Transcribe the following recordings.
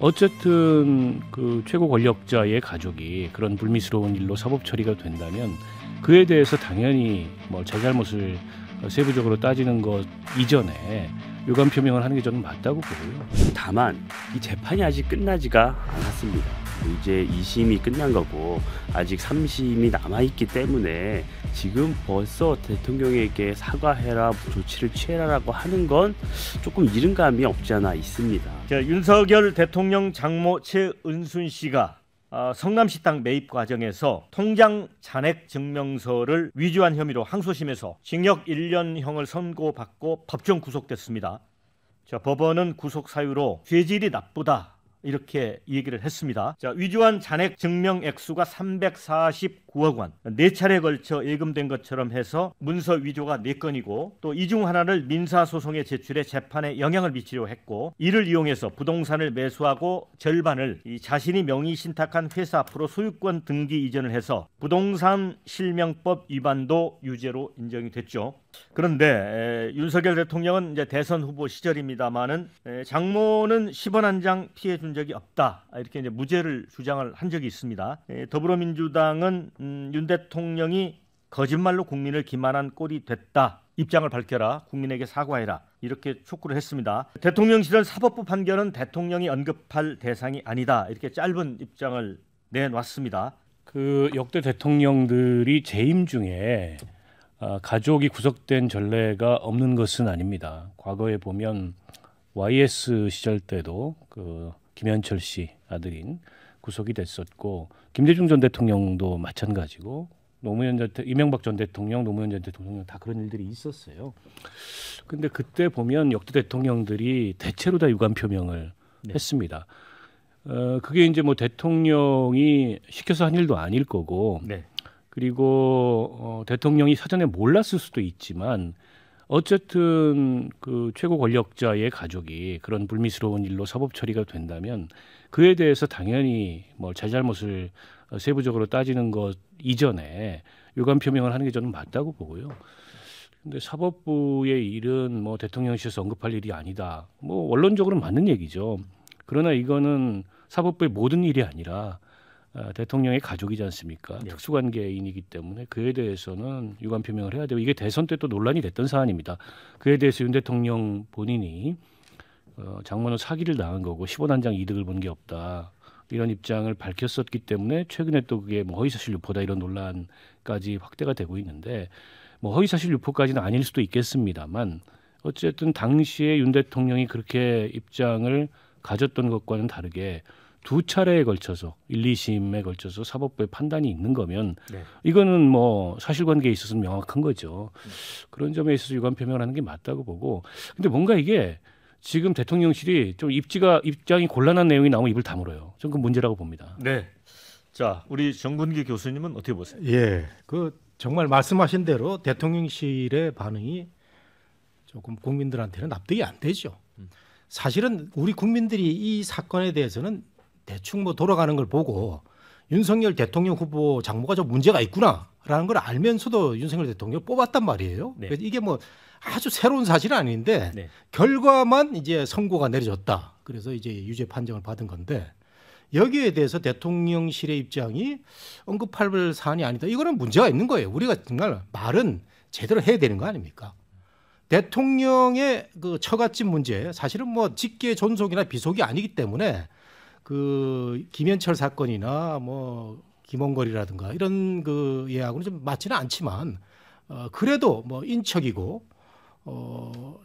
어쨌든 그 최고 권력자의 가족이 그런 불미스러운 일로 사법 처리가 된다면 그에 대해서 당연히 뭐 잘잘못을 세부적으로 따지는 것 이전에 유감 표명을 하는 게 저는 맞다고 보고요. 다만 이 재판이 아직 끝나지가 않았습니다. 이제 2심이 끝난 거고 아직 3심이 남아있기 때문에 지금 벌써 대통령에게 사과해라, 조치를 취해라라고 하는 건 조금 이른 감이 없지 않아 있습니다. 자, 윤석열 대통령 장모 최은순 씨가 성남시당 매입 과정에서 통장 잔액 증명서를 위조한 혐의로 항소심에서 징역 1년형을 선고받고 법정 구속됐습니다. 자, 법원은 구속 사유로 죄질이 나쁘다 이렇게 얘기를 했습니다. 자, 위조한 잔액 증명 액수가 349억 원, 4차례 걸쳐 예금된 것처럼 해서 문서 위조가 4건이고 또 이 중 하나를 민사소송에 제출해 재판에 영향을 미치려 했고 이를 이용해서 부동산을 매수하고 절반을 이 자신이 명의 신탁한 회사 앞으로 소유권 등기 이전을 해서 부동산 실명법 위반도 유죄로 인정이 됐죠. 그런데 윤석열 대통령은 이제 대선 후보 시절입니다만은 장모는 10원 한 장 피해 준 적이 없다 이렇게 이제 무죄를 주장을 한 적이 있습니다. 더불어민주당은 윤 대통령이 거짓말로 국민을 기만한 꼴이 됐다. 입장을 밝혀라. 국민에게 사과해라. 이렇게 촉구를 했습니다. 대통령실은 사법부 판결은 대통령이 언급할 대상이 아니다. 이렇게 짧은 입장을 내놨습니다. 그 역대 대통령들이 재임 중에 가족이 구속된 전례가 없는 것은 아닙니다. 과거에 보면 YS 시절 때도 그 김현철 씨 아들인 구속이 됐었고 김대중 전 대통령도 마찬가지고 이명박 전 대통령, 노무현 전 대통령 다 그런 일들이 있었어요. 근데 그때 보면 역대 대통령들이 대체로 다 유감 표명을 했습니다. 그게 이제 뭐 대통령이 시켜서 한 일도 아닐 거고 그리고 대통령이 사전에 몰랐을 수도 있지만 어쨌든 그 최고 권력자의 가족이 그런 불미스러운 일로 사법 처리가 된다면 그에 대해서 당연히 뭐 잘잘못을 세부적으로 따지는 것 이전에 유감 표명을 하는 게 저는 맞다고 보고요. 근데 사법부의 일은 뭐 대통령실에서 언급할 일이 아니다. 뭐 원론적으로는 맞는 얘기죠. 그러나 이거는 사법부의 모든 일이 아니라 대통령의 가족이지 않습니까? 특수관계인이기 때문에 그에 대해서는 유감 표명을 해야 되고 이게 대선 때 또 논란이 됐던 사안입니다. 그에 대해서 윤 대통령 본인이 장모는 사기를 당한 거고 10원 한 장 이득을 본 게 없다. 이런 입장을 밝혔었기 때문에 최근에 또 그게 뭐 허위사실 유포다 이런 논란까지 확대가 되고 있는데 뭐 허위사실 유포까지는 아닐 수도 있겠습니다만 어쨌든 당시에 윤 대통령이 그렇게 입장을 가졌던 것과는 다르게 두 차례에 걸쳐서 1, 2심에 걸쳐서 사법부의 판단이 있는 거면 이거는 뭐 사실관계에 있어서는 명확한 거죠. 그런 점에 있어서 유감 표명을 하는 게 맞다고 보고 근데 뭔가 이게 지금 대통령실이 좀 입장이 곤란한 내용이 나오면 입을 다물어요. 저는 그 문제라고 봅니다. 네. 자, 우리 정근기 교수님은 어떻게 보세요? 예, 그 정말 말씀하신 대로 대통령실의 반응이 조금 국민들한테는 납득이 안 되죠. 사실은 우리 국민들이 이 사건에 대해서는 대충 뭐 돌아가는 걸 보고 윤석열 대통령 후보 장모가 좀 문제가 있구나라는 걸 알면서도 윤석열 대통령을 뽑았단 말이에요. 그래서 이게 뭐 아주 새로운 사실은 아닌데 결과만 이제 선고가 내려졌다. 그래서 이제 유죄 판정을 받은 건데 여기에 대해서 대통령실의 입장이 언급할 사안이 아니다. 이거는 문제가 있는 거예요. 우리가 정말 말은 제대로 해야 되는 거 아닙니까? 대통령의 그 처갓집 문제 사실은 뭐 직계 존속이나 비속이 아니기 때문에 그 김현철 사건이나 뭐 김원걸이라든가 이런 그 예하고는 좀 맞지는 않지만 그래도 뭐 인척이고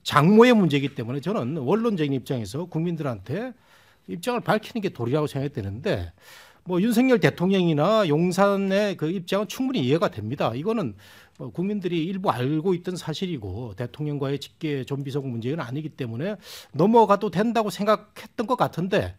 장모의 문제이기 때문에 저는 원론적인 입장에서 국민들한테 입장을 밝히는 게 도리라고 생각되는데 뭐 윤석열 대통령이나 용산의 그 입장은 충분히 이해가 됩니다. 이거는 국민들이 일부 알고 있던 사실이고 대통령과의 직계 존비속 문제는 아니기 때문에 넘어가도 된다고 생각했던 것 같은데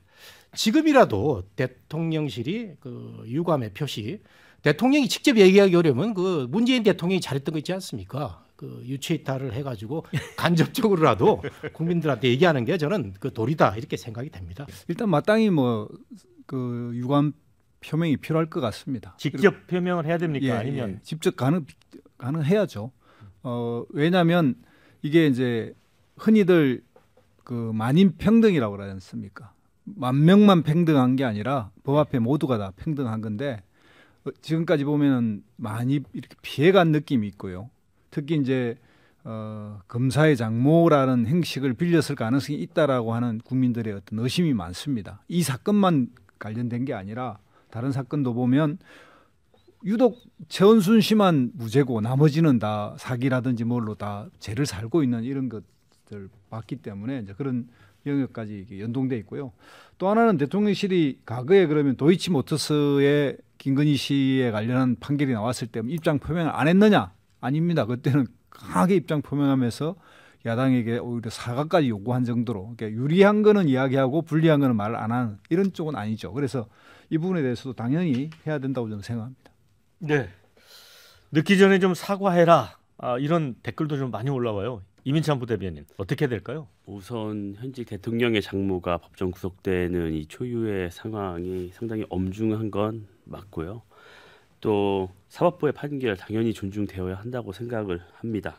지금이라도 대통령실이 그 유감의 표시 대통령이 직접 얘기하기 어려우면 그 문재인 대통령이 잘했던 거 있지 않습니까? 그 유체이탈을 해가지고 간접적으로라도 국민들한테 얘기하는 게 저는 그 도리다 이렇게 생각이 됩니다. 일단 마땅히 뭐 그 유감 표명이 필요할 것 같습니다. 직접 표명을 해야 됩니까? 아니면 직접 가능해야죠. 왜냐하면 이게 이제 흔히들 그 만인 평등이라고 그러지 않습니까? 만 명만 평등한 게 아니라 법 앞에 모두가 다 평등한 건데 지금까지 보면은 많이 이렇게 피해간 느낌이 있고요. 특히 이제 검사의 장모라는 행식을 빌렸을 가능성이 있다라고 하는 국민들의 어떤 의심이 많습니다. 이 사건만 관련된 게 아니라 다른 사건도 보면 유독 최은순 씨만 무죄고 나머지는 다 사기라든지 뭘로 다 죄를 살고 있는 이런 것들 봤기 때문에 이제 그런 영역까지 연동돼 있고요. 또 하나는 대통령실이 과거에 그러면 도이치모터스의 김건희 씨에 관련한 판결이 나왔을 때 입장 표명을 안 했느냐? 아닙니다. 그때는 강하게 입장 표명하면서 야당에게 오히려 사과까지 요구한 정도로 그러니까 유리한 거는 이야기하고 불리한 거는 말 안 하는 이런 쪽은 아니죠. 그래서 이 부분에 대해서도 당연히 해야 된다고 저는 생각합니다. 네. 늦기 전에 좀 사과해라. 이런 댓글도 좀 많이 올라와요. 이민찬 부대변인 어떻게 될까요? 우선 현직 대통령의 장모가 법정 구속되는 이 초유의 상황이 상당히 엄중한 건 맞고요. 또 사법부의 판결 당연히 존중되어야 한다고 생각을 합니다.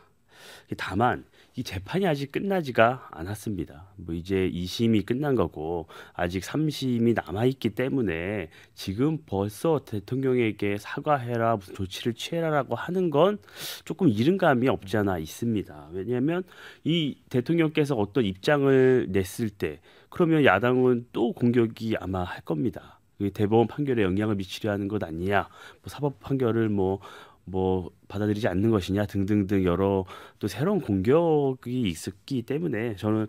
다만 이 재판이 아직 끝나지가 않았습니다. 뭐 이제 2심이 끝난 거고 아직 3심이 남아 있기 때문에 지금 벌써 대통령에게 사과해라, 무슨 조치를 취해라라고 하는 건 조금 이른 감이 없지 않아 있습니다. 왜냐하면 이 대통령께서 어떤 입장을 냈을 때 그러면 야당은 또 공격이 아마 할 겁니다. 대법원 판결에 영향을 미치려 하는 것 아니냐, 뭐 사법 판결을 뭐 받아들이지 않는 것이냐 등등등 여러 또 새로운 공격이 있었기 때문에 저는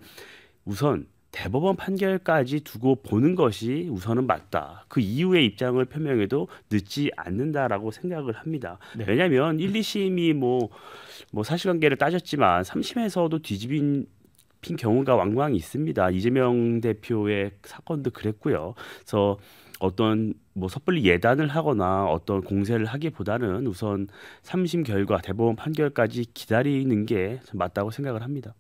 우선 대법원 판결까지 두고 보는 것이 우선은 맞다. 그 이후의 입장을 표명해도 늦지 않는다라고 생각을 합니다. 네. 왜냐하면 1, 2심이 뭐 사실관계를 따졌지만 3심에서도 뒤집힌 경우가 왕왕 있습니다. 이재명 대표의 사건도 그랬고요. 그래서 어떤 뭐 섣불리 예단을 하거나 어떤 공세를 하기보다는 우선 3심 결과 대법원 판결까지 기다리는 게 맞다고 생각을 합니다.